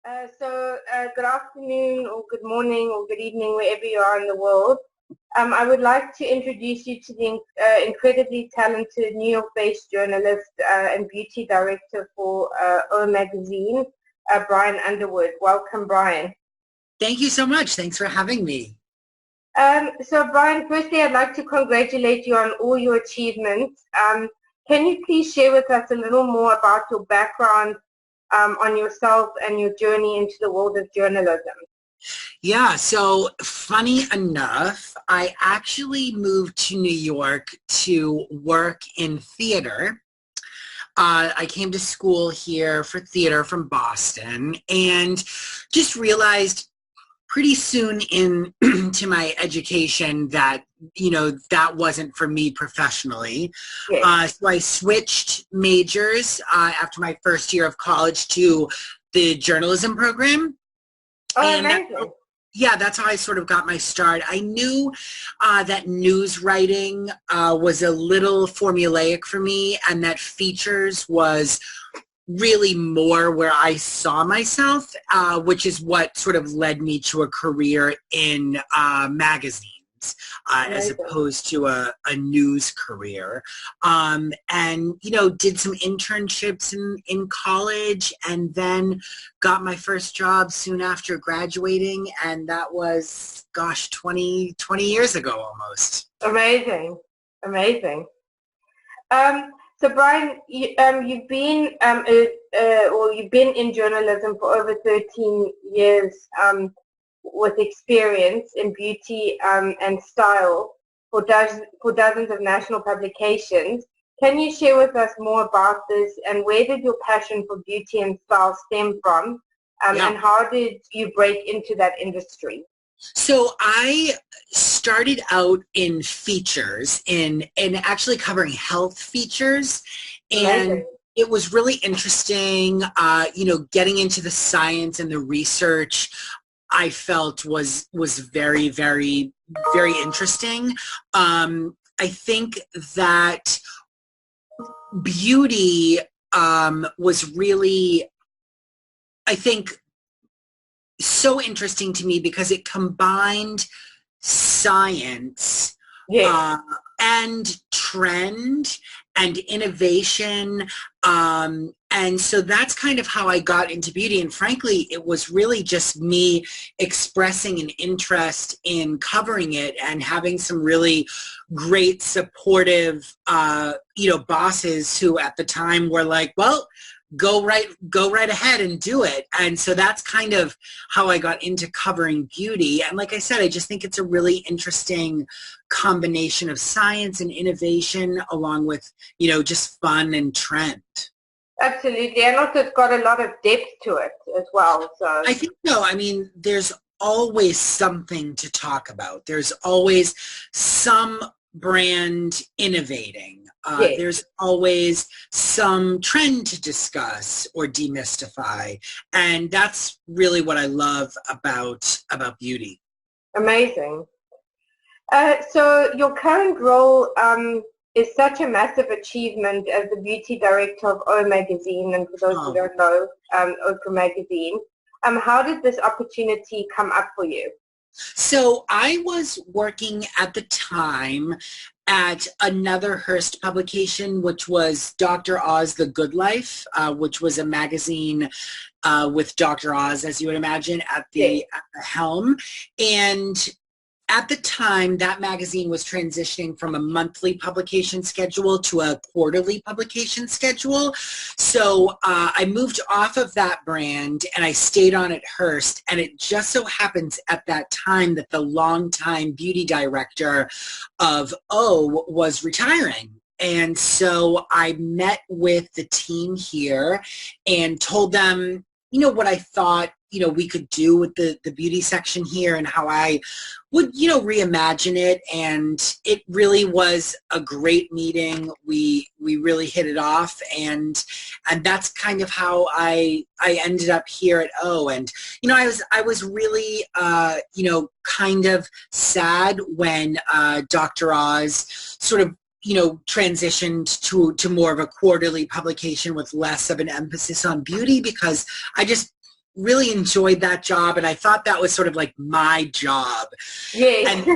Good afternoon, or good morning, or good evening, wherever you are in the world. I would like to introduce you to the incredibly talented New York-based journalist and beauty director for O Magazine, Brian Underwood. Welcome, Brian. Thank you so much. Thanks for having me. Brian, firstly, I'd like to congratulate you on all your achievements. Can you please share with us a little more about your background on yourself and your journey into the world of journalism? Yeah, so funny enough, I actually moved to New York to work in theater. I came to school here for theater from Boston and just realized pretty soon into my education that, that wasn't for me professionally. Yes. So I switched majors after my first year of college to the journalism program. Oh, And amazing. yeah, that's how I sort of got my start. I knew that news writing was a little formulaic for me, and that features was really more where I saw myself, which is what sort of led me to a career in magazines. As Amazing. opposed to a news career. And, did some internships in college and then got my first job soon after graduating. And that was, gosh, 20 years ago almost. Amazing. Amazing. Brian, you've been you've been in journalism for over 13 years with experience in beauty and style for dozens of national publications. Can you share with us more about this, and where did your passion for beauty and style stem from, Yeah. and how did you break into that industry? So I started out in features, in actually covering health features, and Amazing. it was really interesting, getting into the science and the research. I felt was very, very, very interesting. I think that beauty was really, I think, so interesting to me because it combined science Yes. and trend and innovation. And so that's kind of how I got into beauty. And frankly, it was really just me expressing an interest in covering it and having some really great supportive, bosses who at the time were like, well, go right ahead and do it. And so that's kind of how I got into covering beauty. And like I said, I just think it's a really interesting combination of science and innovation along with, just fun and trend. Absolutely, and also it's got a lot of depth to it as well. So I think so. I mean, there's always something to talk about. There's always some brand innovating. yes, There's always some trend to discuss or demystify. And that's really what I love about beauty. amazing. So your current role is such a massive achievement as the beauty director of O Magazine, and for those who Oh. don't know, Oprah Magazine. How did this opportunity come up for you? So I was working at the time at another Hearst publication, which was Dr. Oz, The Good Life, which was a magazine with Dr. Oz, as you would imagine, at Yes. the helm. And at the time, that magazine was transitioning from a monthly publication schedule to a quarterly publication schedule. So I moved off of that brand and I stayed on at Hearst. And it just so happens at that time that the longtime beauty director of O was retiring. And so I met with the team here and told them, what I thought, we could do with the beauty section here and how I would, reimagine it. And it really was a great meeting. We really hit it off. And that's kind of how I ended up here at O. And, I was really, kind of sad when Dr. Oz sort of transitioned to more of a quarterly publication with less of an emphasis on beauty, because I just really enjoyed that job, and I thought that was sort of like my job. Yes.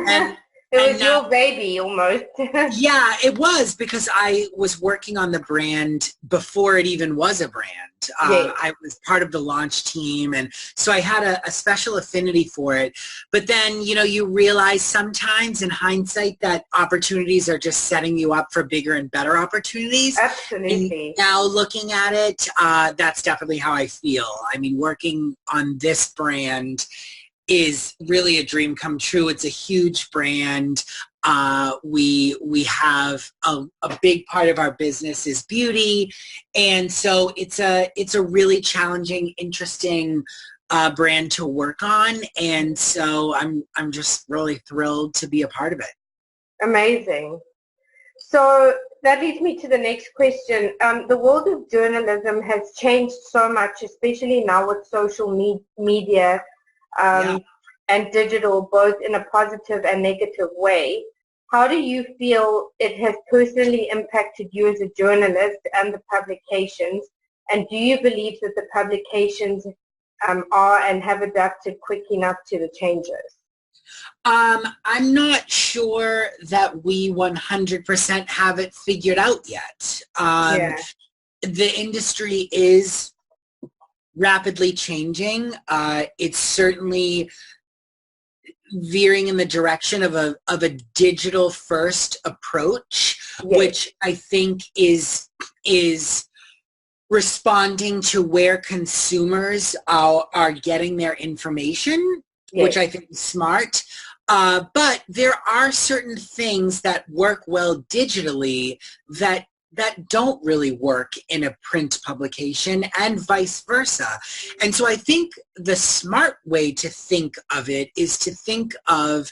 And It was now, your baby almost. yeah, it was, because I was working on the brand before it even was a brand. Yes. I was part of the launch team, and so I had a special affinity for it. But then, you know, you realize sometimes in hindsight that opportunities are just setting you up for bigger and better opportunities. And Absolutely. now looking at it, that's definitely how I feel. I mean, working on this brand is really a dream come true. It's a huge brand. We have a big part of our business is beauty, and so it's a really challenging, interesting brand to work on, and so I'm just really thrilled to be a part of it. Amazing. So that leads me to the next question. The world of journalism has changed so much, especially now with social media Yeah. and digital, both in a positive and negative way. How do you feel it has personally impacted you as a journalist and the publications? And do you believe that the publications are and have adapted quick enough to the changes? I'm not sure that we 100% have it figured out yet. Yeah. The industry is rapidly changing. It's certainly veering in the direction of a digital first approach, Yes. which I think is responding to where consumers are getting their information, Yes. which I think is smart. But there are certain things that work well digitally that don't really work in a print publication, and vice versa. And so I think the smart way to think of it is to think of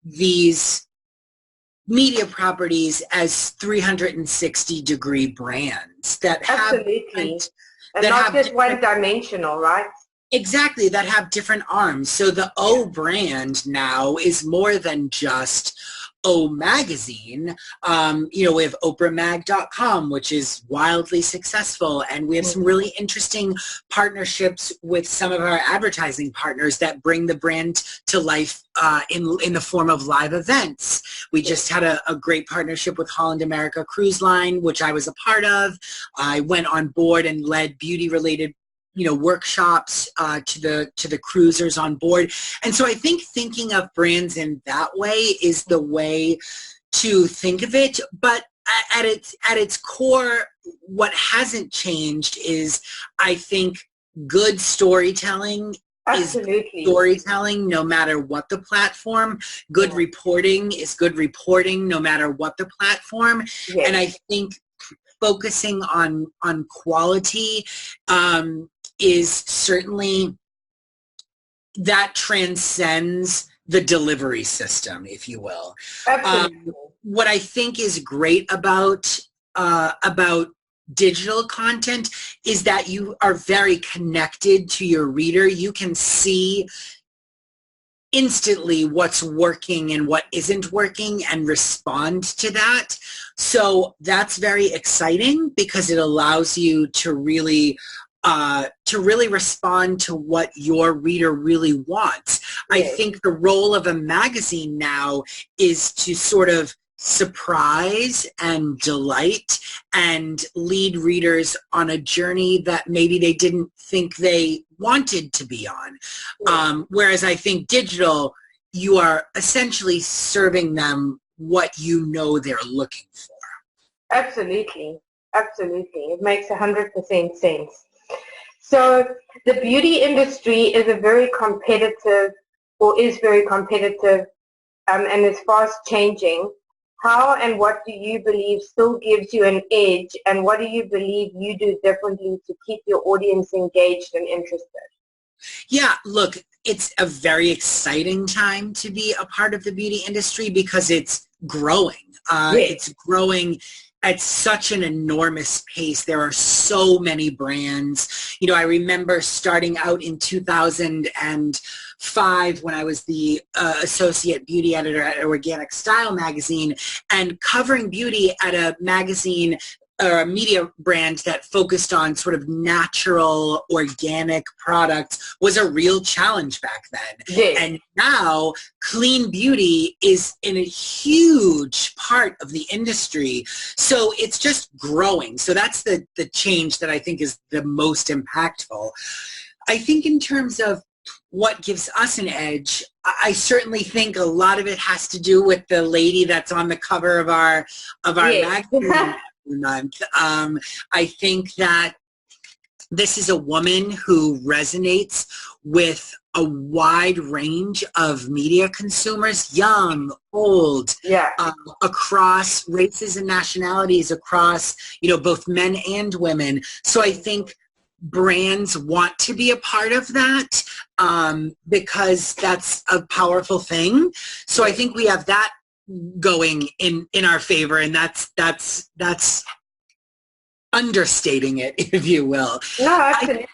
these media properties as 360-degree brands that have Absolutely. And that not have just different, one-dimensional, right? exactly, that have different arms. So the O brand now is more than just O magazine. You know, we have oprahmag.com, which is wildly successful, and we have some really interesting partnerships with some of our advertising partners that bring the brand to life in the form of live events. We just had a great partnership with Holland America Cruise Line, which I was a part of. I went on board and led beauty-related, you know, workshops to the cruisers on board. And so I think thinking of brands in that way is the way to think of it. But at its core, what hasn't changed is, I think, good storytelling is Absolutely. storytelling no matter what the platform. Good reporting is good reporting no matter what the platform. Yes. And I think focusing on quality is certainly, that transcends the delivery system, if you will. Absolutely. What I think is great about digital content is that you are very connected to your reader. You can see instantly what's working and what isn't working and respond to that. So that's very exciting because it allows you to really respond to what your reader really wants. Yes. I think the role of a magazine now is to sort of surprise and delight and lead readers on a journey that maybe they didn't think they wanted to be on. Yes. Whereas I think digital, you are essentially serving them what you know they're looking for. Absolutely. Absolutely. It makes 100% sense. So the beauty industry is very competitive and is fast changing. How and what do you believe still gives you an edge, and what do you believe you do differently to keep your audience engaged and interested? Yeah, look, it's a very exciting time to be a part of the beauty industry because it's growing. Yes. It's growing at such an enormous pace. There are so many brands. You know, I remember starting out in 2005 when I was the associate beauty editor at Organic Style magazine, and covering beauty at a magazine or a media brand that focused on sort of natural, organic products was a real challenge back then. Yes. And now clean beauty is in a huge part of the industry. So it's just growing. So that's the change that I think is the most impactful. I think in terms of what gives us an edge, I certainly think a lot of it has to do with the lady that's on the cover of our Yes. magazine month. I think that this is a woman who resonates with a wide range of media consumers, young, old, Yeah. across races and nationalities, across, both men and women. So I think brands want to be a part of that because that's a powerful thing. So I think we have that going in our favor, and that's understating it, if you will. No, absolutely.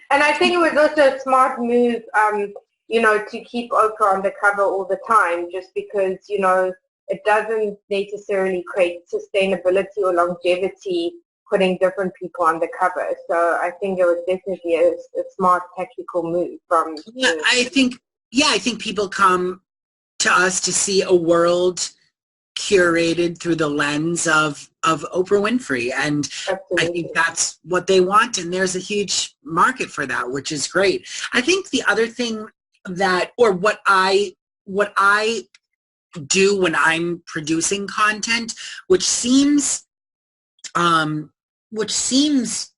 And I think it was also a smart move, to keep Oprah on the cover all the time, just because, it doesn't necessarily create sustainability or longevity putting different people on the cover. So I think it was definitely a smart tactical move from. Yeah, I think people come to us to see a world curated through the lens of Oprah Winfrey, and Absolutely. I think that's what they want, and there's a huge market for that, which is great. I think the other thing that, or what I do when I'm producing content, which seems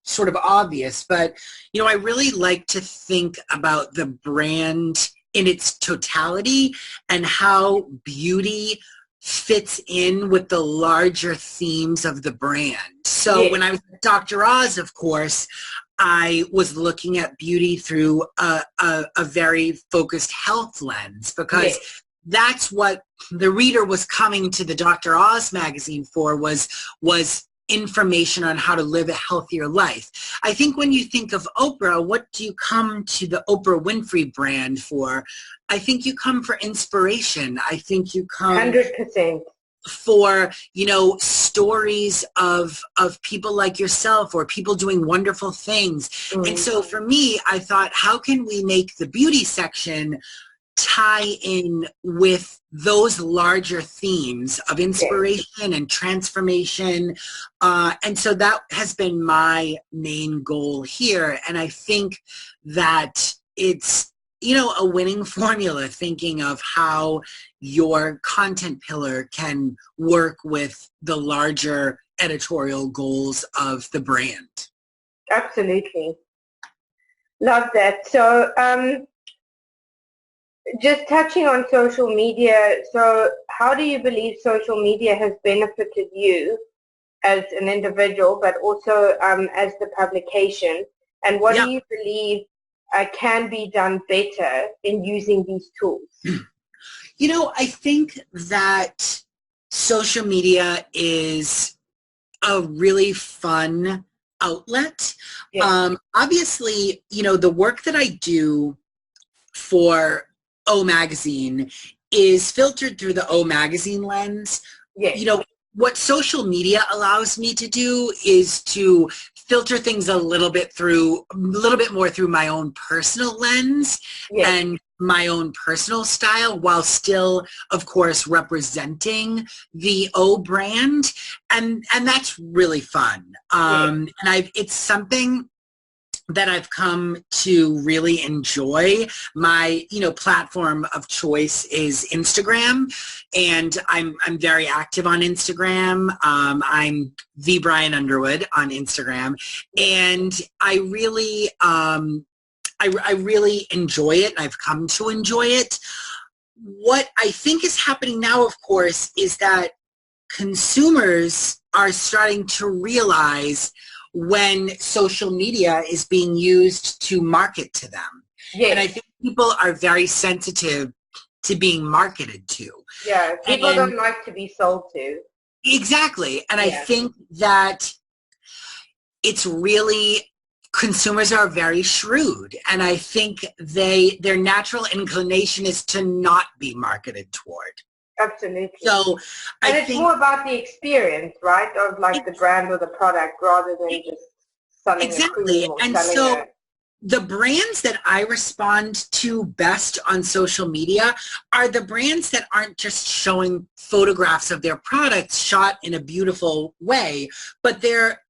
sort of obvious, but I really like to think about the brand in its totality and how beauty fits in with the larger themes of the brand. So when I was at Dr. Oz, of course, I was looking at beauty through a very focused health lens, because that's what the reader was coming to the Dr. Oz magazine for, was information on how to live a healthier life. I think when you think of Oprah, what do you come to the Oprah Winfrey brand for? I think you come for inspiration. I think you come 100% for, stories of people like yourself, or people doing wonderful things. Mm-hmm. And so for me, I thought, how can we make the beauty section tie in with those larger themes of inspiration and transformation? And so that has been my main goal here. And I think that it's, a winning formula, thinking of how your content pillar can work with the larger editorial goals of the brand. Absolutely. Love that. So, just touching on social media, so how do you believe social media has benefited you as an individual, but also as the publication? And what do you believe can be done better in using these tools? I think that social media is a really fun outlet. Obviously, the work that I do for O Magazine is filtered through the O Magazine lens. What social media allows me to do is to filter things a little bit more through my own personal lens and my own personal style, while still, of course, representing the O brand. And that's really fun. And it's something that I've come to really enjoy. My, platform of choice is Instagram, and I'm very active on Instagram. I'm the Brian Underwood on Instagram, and I really, I really enjoy it, and I've come to enjoy it. What I think is happening now, of course, is that consumers are starting to realize when social media is being used to market to them. And I think people are very sensitive to being marketed to. People don't like to be sold to. Exactly. And I think that it's really, consumers are very shrewd, and I think their natural inclination is to not be marketed toward. Absolutely. So and I it's think more about the experience, right, of like the brand or the product rather than just selling a exactly. cream or And selling so a... the brands that I respond to best on social media are the brands that aren't just showing photographs of their products shot in a beautiful way, but they're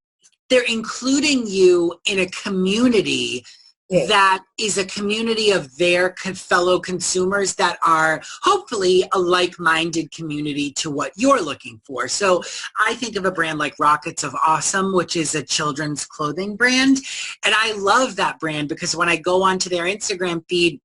including you in a community Yes. that is a community of their fellow consumers that are hopefully a like-minded community to what you're looking for. So I think of a brand like Rockets of Awesome, which is a children's clothing brand. And I love that brand because when I go onto their Instagram feed,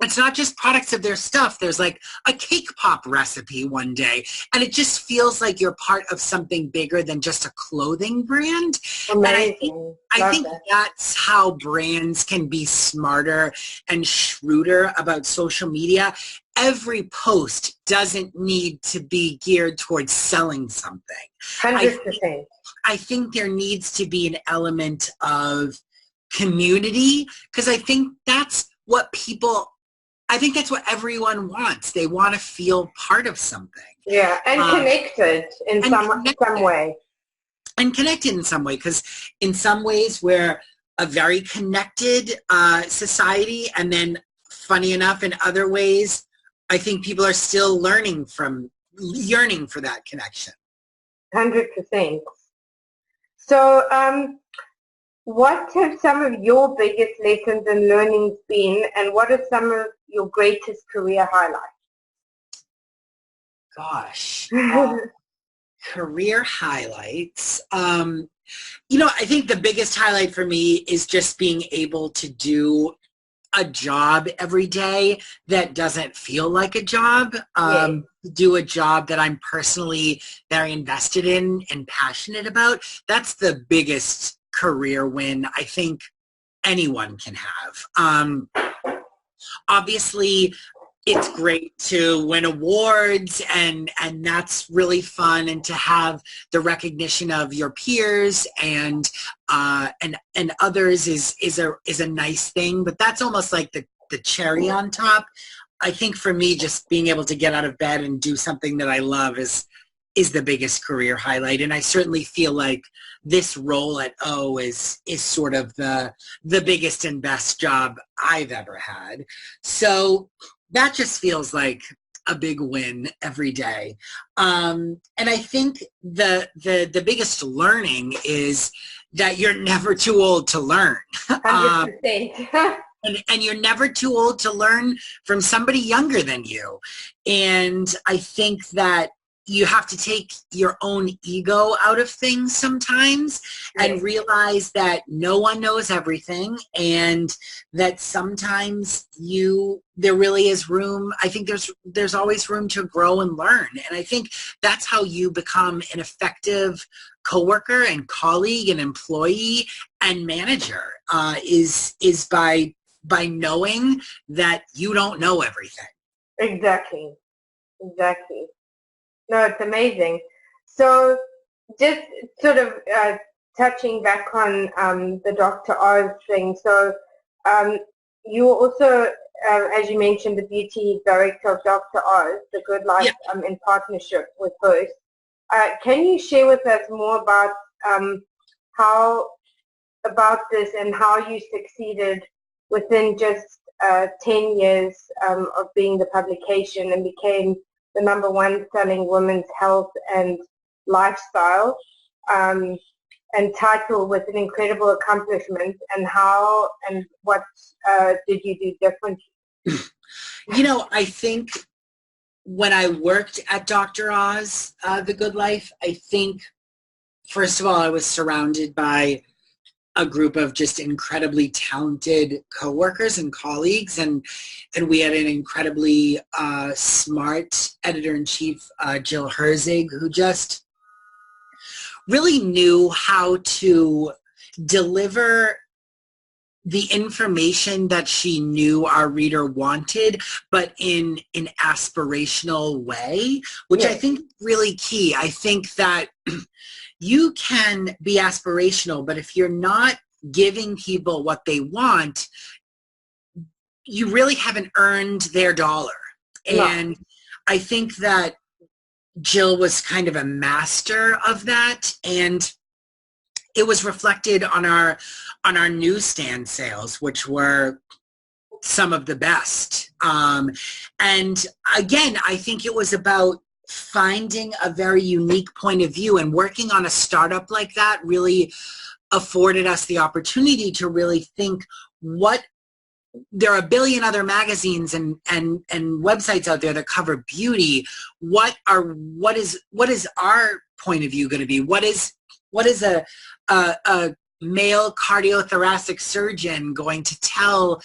it's not just products of their stuff. There's like a cake pop recipe one day. And it just feels like you're part of something bigger than just a clothing brand. Amazing. And I think that. that's how brands can be smarter and shrewder about social media. Every post doesn't need to be geared towards selling something. 100%. I think there needs to be an element of community because I think that's what everyone wants. They want to feel part of something. Yeah, and connected in some way. And connected in some way, because in some ways we're a very connected society, and then funny enough, in other ways, I think people are still yearning for that connection. 100%. So, what have some of your biggest lessons and learnings been, and what are some of your greatest career highlights? Gosh, career highlights. I think the biggest highlight for me is just being able to do a job every day that doesn't feel like a job. Do a job that I'm personally very invested in and passionate about. That's the biggest career win I think anyone can have. Obviously, it's great to win awards and that's really fun, and to have the recognition of your peers and others is a nice thing, but that's almost like the cherry on top. I think for me, just being able to get out of bed and do something that I love is the biggest career highlight. And I certainly feel like this role at O is sort of the biggest and best job I've ever had. So that just feels like a big win every day. And I think the biggest learning is that you're never too old to learn. 100%. And you're never too old to learn from somebody younger than you. And I think that you have to take your own ego out of things sometimes and realize that no one knows everything, and that sometimes there really is room. I think there's always room to grow and learn. And I think that's how you become an effective coworker and colleague and employee and manager, is by knowing that you don't know everything. Exactly. No, it's amazing. So just sort of touching back on the Dr. Oz thing. So you also, as you mentioned, the beauty director of Dr. Oz, The Good Life, in partnership with Host. Can you share with us more about this and how you succeeded within just 10 years of being the publication and became the #1 selling women's health and lifestyle and title with an incredible accomplishment, and how and what did you do differently? I think when I worked at Dr. Oz, The Good Life, I think, first of all, I was surrounded by a group of just incredibly talented coworkers and colleagues, and we had an incredibly smart editor-in-chief, Jill Herzig, who just really knew how to deliver the information that she knew our reader wanted, but in an aspirational way, which I think is really key. I think that you can be aspirational, but if you're not giving people what they want, you really haven't earned their dollar. And I think that Jill was kind of a master of that, and it was reflected on our newsstand sales, which were some of the best. And again, I think it was about finding a very unique point of view, and working on a startup like that really afforded us the opportunity to really think, what there are a billion other magazines and websites out there that cover beauty. What is our point of view going to be? What is a male cardiothoracic surgeon going to tell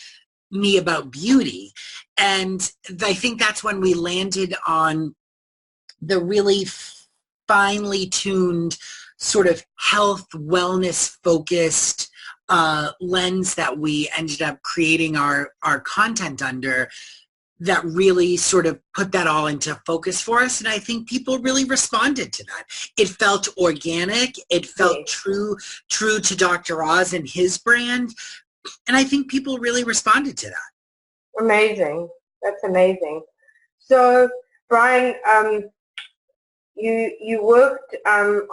me about beauty? And I think that's when we landed on the really finely tuned sort of health, wellness focused lens that we ended up creating our content under, that really sort of put that all into focus for us. And I think people really responded to that. It felt organic. It felt true to Dr. Oz and his brand. And I think people really responded to that. Amazing. That's amazing. So, Brian, you worked on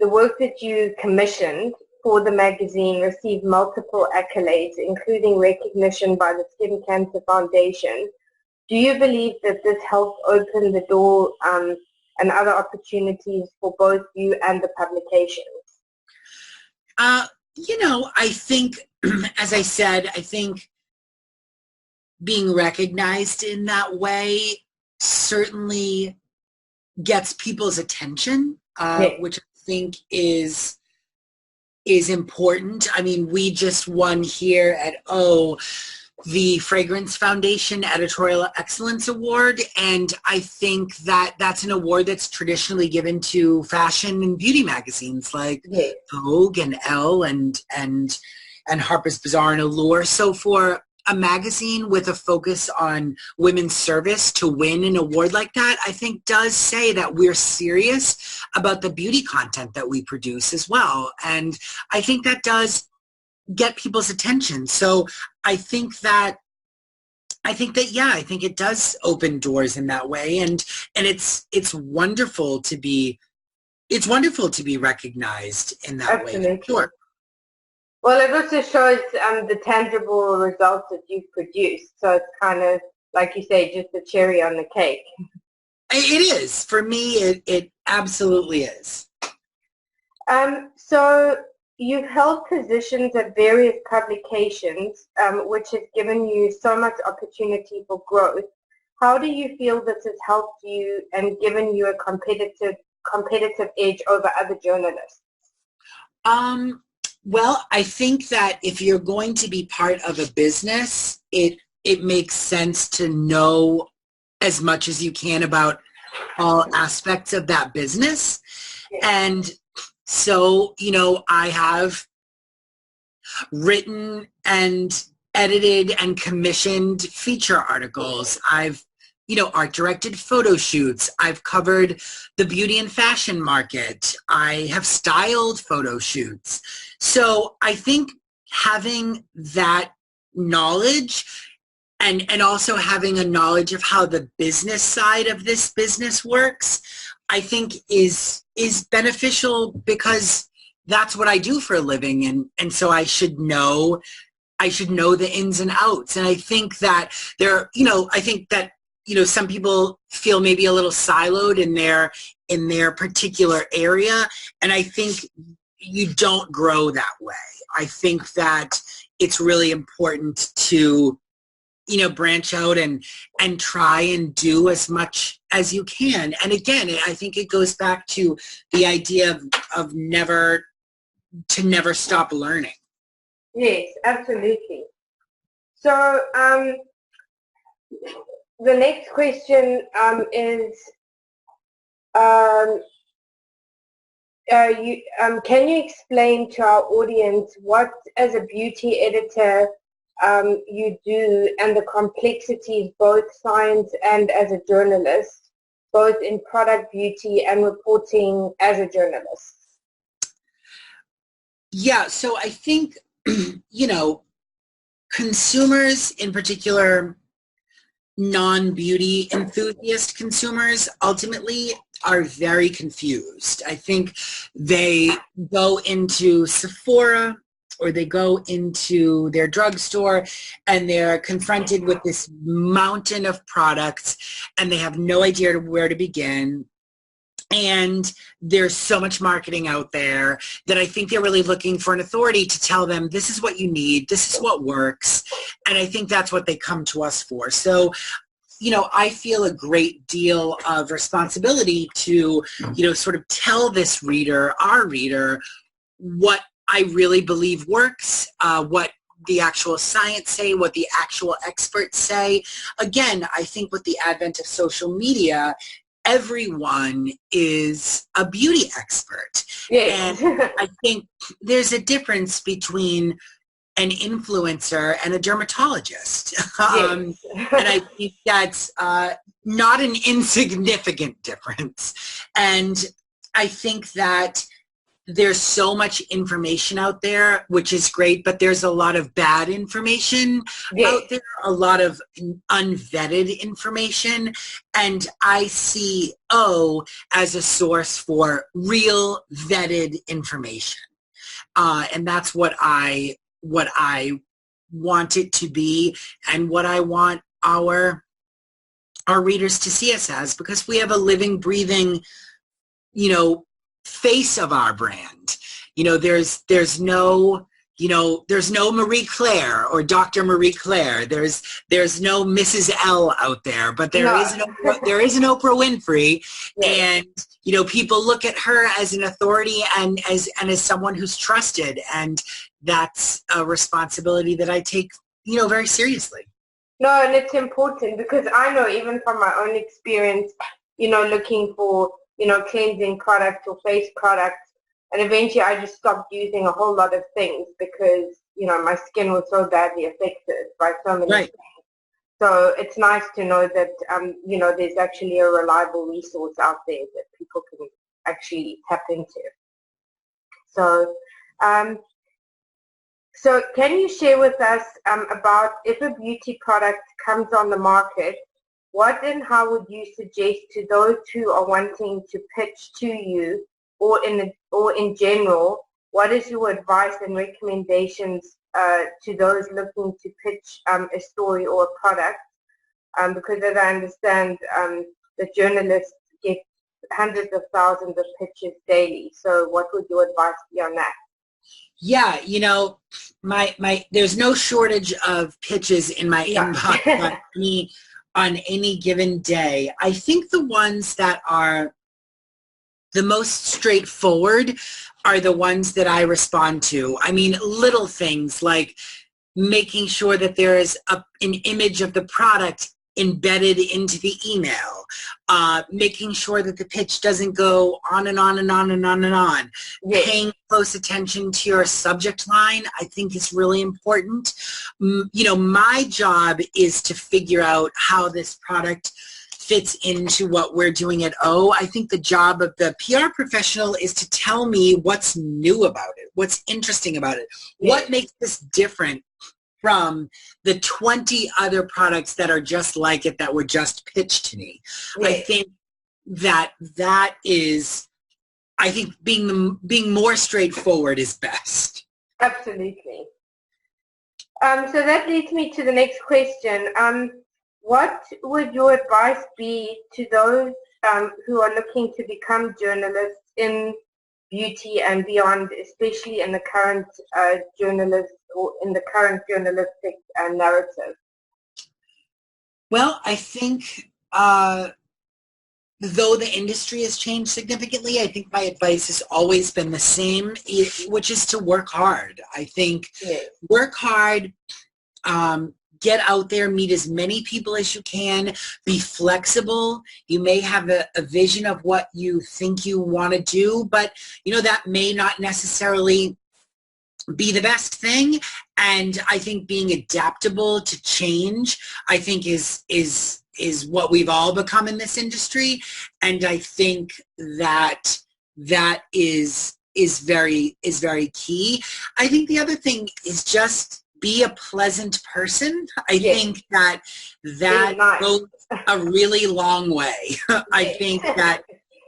the work that you commissioned for the magazine received multiple accolades, including recognition by the Skin Cancer Foundation. Do you believe that this helped open the door and other opportunities for both you and the publications? I think, as I said, I think being recognized in that way certainly gets people's attention, which I think is important. I mean, we just won here at the Fragrance Foundation Editorial Excellence Award, and I think that that's an award that's traditionally given to fashion and beauty magazines like Vogue and Elle and Harper's Bazaar and Allure. So for a magazine with a focus on women's service to win an award like that, I think does say that we're serious about the beauty content that we produce as well. And I think that does get people's attention. So I think it does open doors in that way. And it's wonderful to be recognized in that way. Sure. Well, it also shows the tangible results that you've produced. So it's kind of, like you say, just the cherry on the cake. It is. For me, it absolutely is. So you've held positions at various publications, which has given you so much opportunity for growth. How do you feel this has helped you and given you a competitive edge over other journalists? Well, I think that if you're going to be part of a business, it makes sense to know as much as you can about all aspects of that business. And so, I have written and edited and commissioned feature articles. I've art directed photo shoots. I've covered the beauty and fashion market. I have styled photo shoots. So I think having that knowledge and also having a knowledge of how the business side of this business works, I think is beneficial, because that's what I do for a living. And so I should know the ins and outs. And I think that some people feel maybe a little siloed in their particular area. And I think you don't grow that way. I think that it's really important to, branch out and try and do as much as you can. And again, I think it goes back to the idea of never stop learning. Yes, absolutely. So, the next question is, can you explain to our audience what, as a beauty editor, you do, and the complexities, both science and as a journalist, both in product beauty and reporting as a journalist? Yeah, so I think, consumers in particular non-beauty enthusiast consumers ultimately are very confused. I think they go into Sephora or they go into their drugstore and they're confronted with this mountain of products and they have no idea where to begin. And there's so much marketing out there that I think they're really looking for an authority to tell them, this is what you need, this is what works. And I think that's what they come to us for. So, you know, I feel a great deal of responsibility to, you know, sort of tell this reader, our reader, what I really believe works, what the actual science say, what the actual experts say. Again, I think with the advent of social media, everyone is a beauty expert. Yes. And I think there's a difference between an influencer and a dermatologist. Yes. And I think that's not an insignificant difference. And I think that there's so much information out there, which is great, but there's a lot of bad information out there, a lot of unvetted information. And I see O as a source for real vetted information. And that's what I want it to be and what I want our readers to see us as, because we have a living, breathing, you know, face of our brand. You know, there's no, you know, there's no Marie Claire or Dr. Marie Claire. There's no Mrs. L out there, but there is an Oprah Winfrey. And, you know, people look at her as an authority and as someone who's trusted. And that's a responsibility that I take, you know, very seriously. No, and it's important because I know even from my own experience, you know, looking for, you know, cleansing products or face products, and eventually I just stopped using a whole lot of things because, you know, my skin was so badly affected by so many things. So it's nice to know that, you know, there's actually a reliable resource out there that people can actually tap into. So, so can you share with us about if a beauty product comes on the market, what and how would you suggest to those who are wanting to pitch to you, or in general, what is your advice and recommendations to those looking to pitch a story or a product? Because as I understand, the journalists get hundreds of thousands of pitches daily. So what would your advice be on that? Yeah, you know, there's no shortage of pitches in my inbox on any given day. I think the ones that are the most straightforward are the ones that I respond to. I mean, little things like making sure that there is an image of the product embedded into the email, making sure that the pitch doesn't go on and on and on and on and on. Paying close attention to your subject line, I think, is really important. You know, my job is to figure out how this product fits into what we're doing at O. I think the job of the PR professional is to tell me what's new about it, what's interesting about it, what makes this different from the 20 other products that are just like it that were just pitched to me. I think that is, I think being more straightforward is best. Absolutely. So that leads me to the next question. What would your advice be to those who are looking to become journalists in beauty and beyond, especially in the current journalistic narrative? Well, I think though the industry has changed significantly, I think my advice has always been the same, which is to work hard. I think work hard, get out there, meet as many people as you can, be flexible. You may have a vision of what you think you want to do, but you know, that may not necessarily be the best thing. And I think being adaptable to change, I think is what we've all become in this industry. And I think that is very key. I think the other thing is just be a pleasant person. I Yes. think that Nice. goes a really long way. I think that,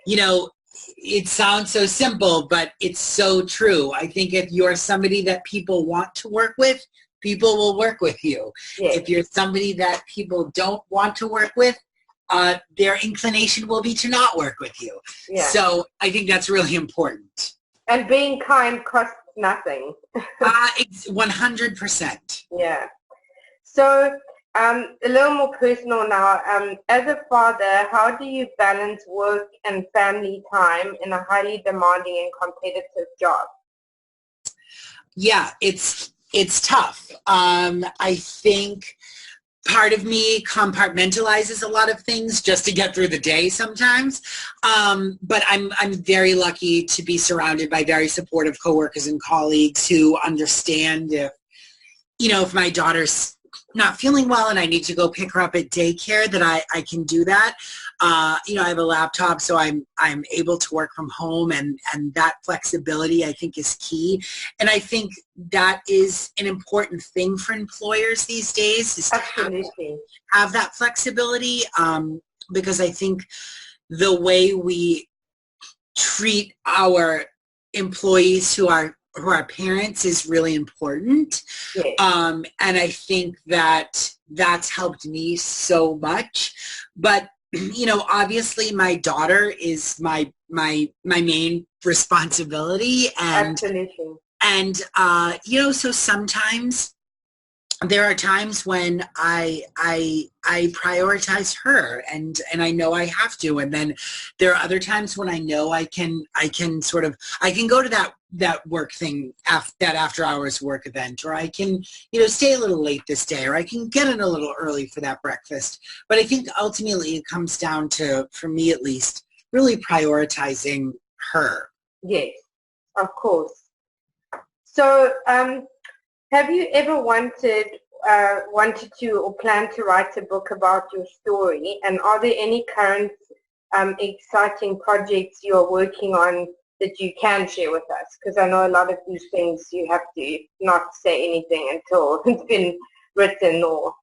you know, it sounds so simple, but it's so true. I think if you're somebody that people want to work with, people will work with you. Yes. If you're somebody that people don't want to work with, their inclination will be to not work with you. Yeah. So I think that's really important. And being kind costs nothing. It's 100%. Yeah. So a little more personal now. As a father, how do you balance work and family time in a highly demanding and competitive job? Yeah, it's tough. I think part of me compartmentalizes a lot of things just to get through the day sometimes. But I'm very lucky to be surrounded by very supportive coworkers and colleagues who understand if my daughter's not feeling well and I need to go pick her up at daycare, that I can do that. I have a laptop, so I'm able to work from home, and that flexibility I think is key. And I think that is an important thing for employers these days, is to have that flexibility, because I think the way we treat our employees who are parents is really important. Yes. And I think that that's helped me so much. But, obviously my daughter is my main responsibility. Absolutely. And, so sometimes there are times when I prioritize her, and I know I have to, and then there are other times when I know I can go to that work thing, that after hours work event, or I can stay a little late this day, or I can get in a little early for that breakfast. But I think ultimately it comes down to, for me at least, really prioritizing her. Yes, of course. So have you ever wanted to or planned to write a book about your story? And are there any current exciting projects you're working on that you can share with us? Because I know a lot of these things you have to not say anything until it's been written or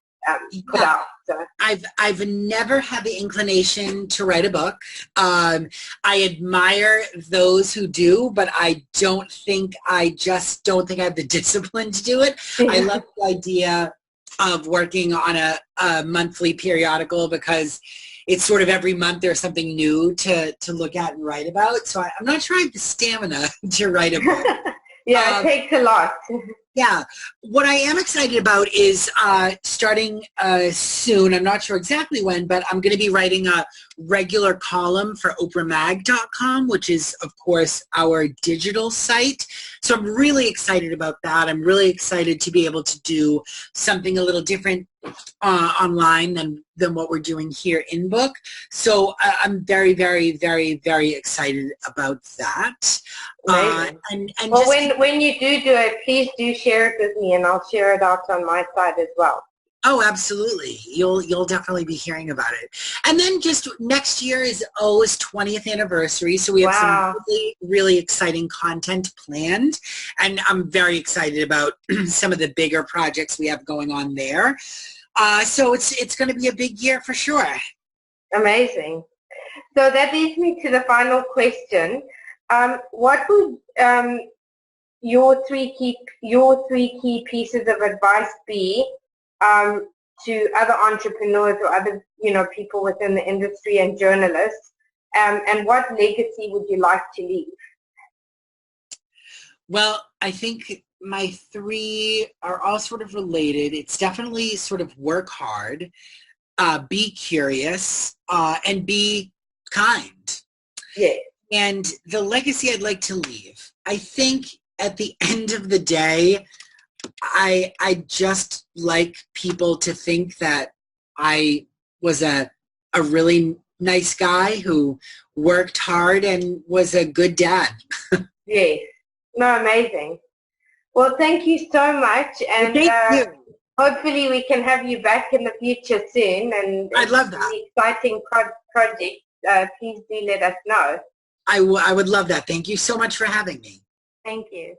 put out. So. I've never had the inclination to write a book. I admire those who do, but I just don't think I have the discipline to do it. I love the idea of working on a monthly periodical, because it's sort of every month there's something new to look at and write about. So I'm not sure I have the stamina to write a book. Yeah, it takes a lot. Yeah. What I am excited about is starting soon, I'm not sure exactly when, but I'm going to be writing a regular column for oprahmag.com, which is, of course, our digital site. So I'm really excited about that. I'm really excited to be able to do something a little different online than what we're doing here in book. So I'm very, very, very, very excited about that. And well, when you do it, please do share it with me, and I'll share it out on my side as well. Oh, absolutely. You'll definitely be hearing about it. And then just next year is O's 20th anniversary, so we have some really, really exciting content planned, and I'm very excited about some of the bigger projects we have going on there. So it's going to be a big year for sure. Amazing. So that leads me to the final question. What would your three key pieces of advice be to other entrepreneurs or other people within the industry and journalists? And what legacy would you like to leave? Well, I think my three are all sort of related. It's definitely sort of work hard, be curious, and be kind. Yeah. And the legacy I'd like to leave, I think at the end of the day, I just like people to think that I was a really nice guy who worked hard and was a good dad. Yes. No, amazing. Well, thank you so much, and thank you. Hopefully we can have you back in the future soon. And I'd love that. Exciting project. Please do let us know. I would love that. Thank you so much for having me. Thank you.